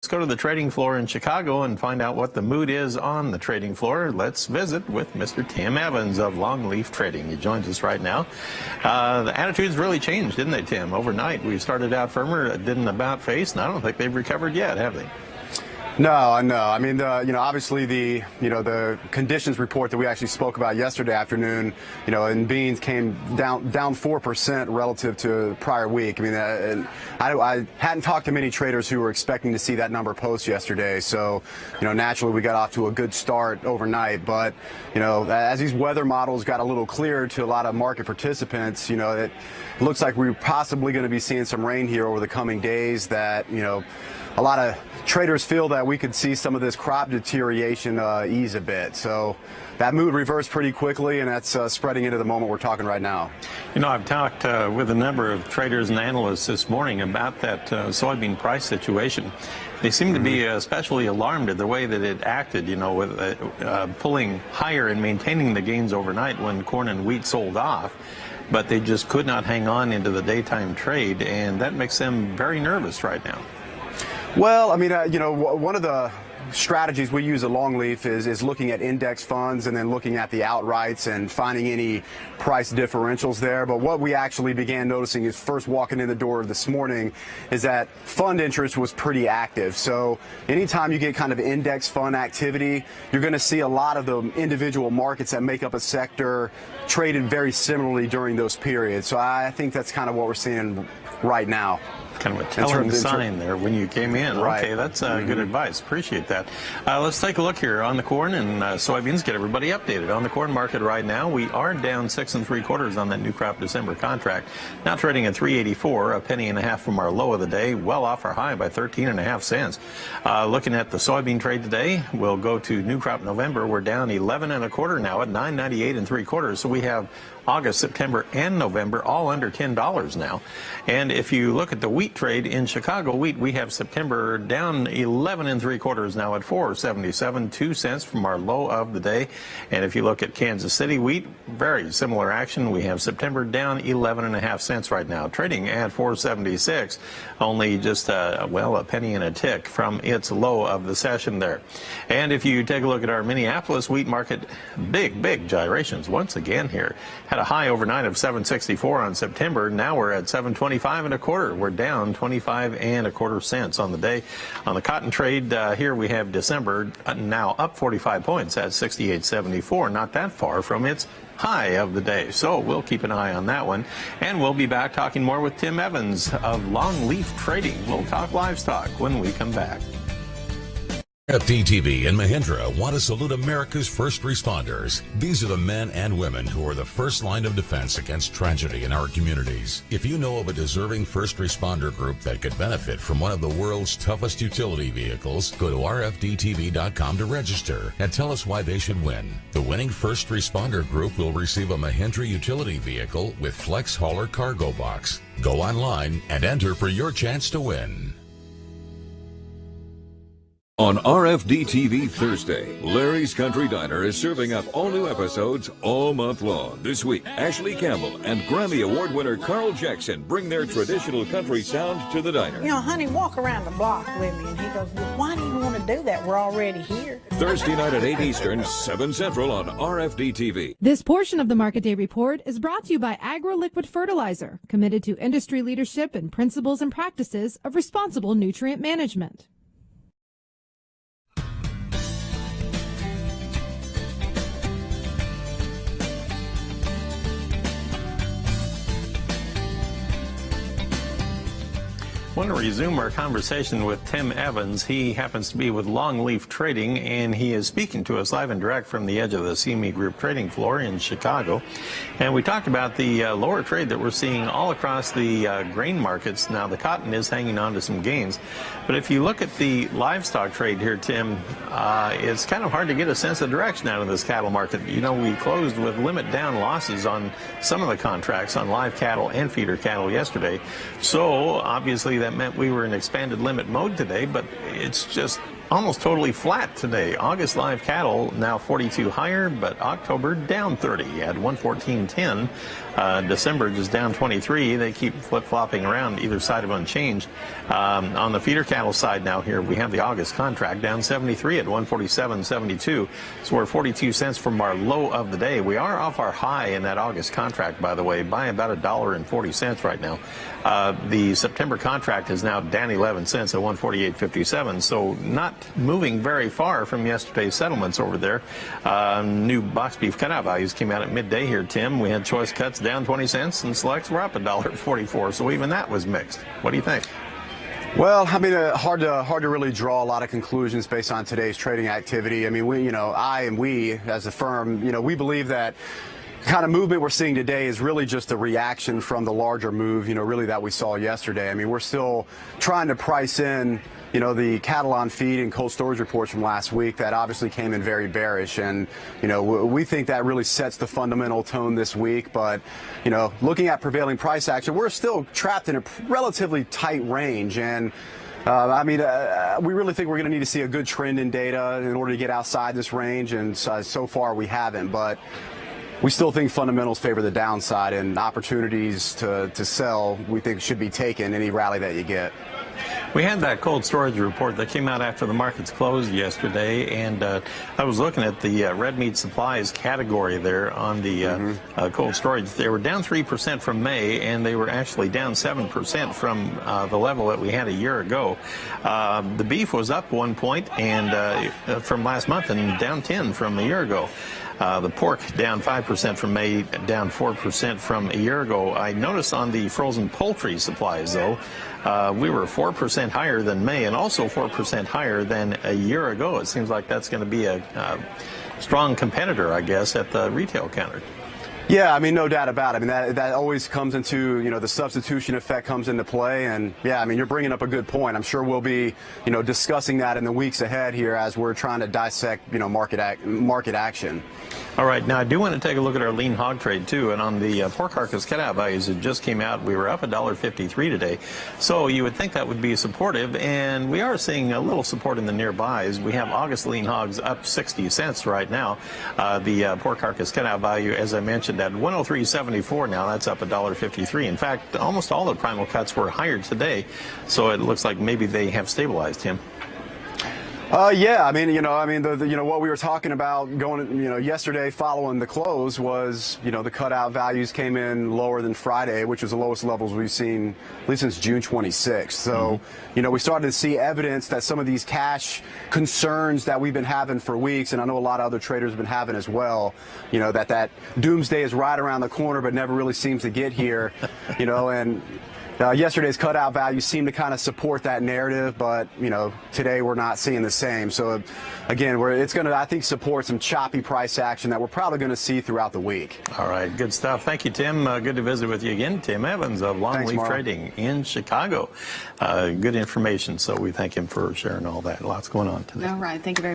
Let's go to the trading floor in Chicago and find out what the mood is on the trading floor. Let's visit with Mr. Tim Evans of Longleaf Trading. He joins us right now. The attitudes really changed, didn't they, Tim? Overnight, we started out firmer, did an about face, and I don't think they've recovered yet, have they? No. I mean, obviously the conditions report that we actually spoke about yesterday afternoon, in beans came down 4% relative to prior week. I mean, and I hadn't talked to many traders who were expecting to see that number post yesterday. So, naturally we got off to a good start overnight. But, as these weather models got a little clearer to a lot of market participants, it looks like we're possibly going to be seeing some rain here over the coming days that, a lot of traders feel that we could see some of this crop deterioration ease a bit. So that mood reversed pretty quickly, and that's spreading into the moment we're talking right now. I've talked with a number of traders and analysts this morning about that soybean price situation. They seem to be especially alarmed at the way that it acted, with pulling higher and maintaining the gains overnight when corn and wheat sold off. But they just could not hang on into the daytime trade, and that makes them very nervous right now. Well, I mean, one of the strategies we use at Longleaf is looking at index funds and then looking at the outrights and finding any price differentials there. But what we actually began noticing is first walking in the door this morning is that fund interest was pretty active. So anytime you get kind of index fund activity, you're going to see a lot of the individual markets that make up a sector traded very similarly during those periods. So I think that's kind of what we're seeing right now. Kind of a telling sign there when you came in. Right. Okay, that's good advice. Appreciate that. Let's take a look here on the corn and soybeans. Get everybody updated on the corn market right now. We are down 6 3/4 on that new crop December contract. Now trading at 384, a penny and a half from our low of the day, well off our high by 13.5 cents. Looking at the soybean trade today, we'll go to new crop November. We're down 11 1/4 now at 998 3/4. So we have August, September, and November all under $10 now. And if you look at the wheat trade in Chicago wheat, we have September down 11 3/4 now at 477, 2 cents from our low of the day. And if you look at Kansas City wheat, very similar action. We have September down 11.5 cents right now, trading at 476, only just a penny and a tick from its low of the session there. And if you take a look at our Minneapolis wheat market, big gyrations once again here. Had a high overnight of 764 on September. Now we're at 725 1/4. We're down 25 1/4 cents on the day. On the cotton trade, here we have December now up 45 points at 68.74, not that far from its high of the day. So we'll keep an eye on that one. And we'll be back talking more with Tim Evans of Longleaf Trading. We'll talk livestock when we come back. RFDTV and Mahindra want to salute America's first responders. These are the men and women who are the first line of defense against tragedy in our communities. If you know of a deserving first responder group that could benefit from one of the world's toughest utility vehicles, go to RFDTV.com to register and tell us why they should win. The winning first responder group will receive a Mahindra utility vehicle with Flex Hauler cargo box. Go online and enter for your chance to win. On RFDTV Thursday, Larry's Country Diner is serving up all new episodes all month long. This week, Ashley Campbell and Grammy Award winner Carl Jackson bring their traditional country sound to the diner. Honey, walk around the block with me. And he goes, well, why do you want to do that? We're already here. Thursday night at 8 Eastern, 7 Central on RFDTV. This portion of the Market Day Report is brought to you by Agro-Liquid Fertilizer, committed to industry leadership and principles and practices of responsible nutrient management. I want to resume our conversation with Tim Evans. He happens to be with Longleaf Trading, and he is speaking to us live and direct from the edge of the CME Group trading floor in Chicago. And we talked about the lower trade that we're seeing all across the grain markets. Now, the cotton is hanging on to some gains. But if you look at the livestock trade here, Tim, it's kind of hard to get a sense of direction out of this cattle market. We closed with limit down losses on some of the contracts on live cattle and feeder cattle yesterday. So, obviously, that meant we were in expanded limit mode today, but it's just almost totally flat today. August live cattle now 42 higher, but October down 30 at 114.10. December just down 23. They keep flip-flopping around either side of unchanged. On the feeder cattle side now here, we have the August contract down 73 at 147.72. So we're 42 cents from our low of the day. We are off our high in that August contract, by the way, by about $1.40 right now. The September contract is now down 11 cents at 148.57. So not moving very far from yesterday's settlements over there. New box beef cutout values came out at midday here, Tim. We had choice cuts down 20 cents and selects were up $1.44. So even that was mixed. What do you think? Well, I mean, hard to really draw a lot of conclusions based on today's trading activity. I mean, we as a firm, we believe that kind of movement we're seeing today is really just a reaction from the larger move, really that we saw yesterday. I mean, we're still trying to price in, the cattle on feed and cold storage reports from last week that obviously came in very bearish. And, we think that really sets the fundamental tone this week. But, looking at prevailing price action, we're still trapped in a relatively tight range. And we really think we're going to need to see a good trend in data in order to get outside this range. And so far we haven't. But we still think fundamentals favor the downside, and opportunities to sell we think should be taken any rally that you get. We had that cold storage report that came out after the markets closed yesterday, and I was looking at the red meat supplies category there on the cold storage. They were down 3% from May, and they were actually down 7% from the level that we had a year ago. The beef was up 1 point and from last month and down 10 from a year ago. The pork down 5% from May, down 4% from a year ago. I noticed on the frozen poultry supplies, though, we were 4% higher than May and also 4% higher than a year ago. It seems like that's going to be a strong competitor, I guess, at the retail counter. Yeah, I mean, no doubt about it. I mean, that always comes into, the substitution effect comes into play. And, yeah, I mean, you're bringing up a good point. I'm sure we'll be, discussing that in the weeks ahead here as we're trying to dissect, market action. All right. Now, I do want to take a look at our lean hog trade, too. And on the pork carcass cutout values, it just came out. We were up $1.53 today. So you would think that would be supportive. And we are seeing a little support in the nearbys. We have August lean hogs up 60 cents right now. The pork carcass cutout value, as I mentioned, at 103.74 now. That's up $1.53. In fact, almost all the primal cuts were higher today. So it looks like maybe they have stabilized, Tim. Yeah, I mean, what we were talking about going, yesterday following the close was, the cutout values came in lower than Friday, which was the lowest levels we've seen at least since June 26th. So, we started to see evidence that some of these cash concerns that we've been having for weeks, and I know a lot of other traders have been having as well, that doomsday is right around the corner, but never really seems to get here, and yesterday's cutout values seem to kind of support that narrative, but, today we're not seeing the same. So, again, it's going to, I think, support some choppy price action that we're probably going to see throughout the week. All right, good stuff. Thank you, Tim. Good to visit with you again. Tim Evans of Longleaf Trading in Chicago. Good information, so we thank him for sharing all that. Lots going on today. All right, thank you very much.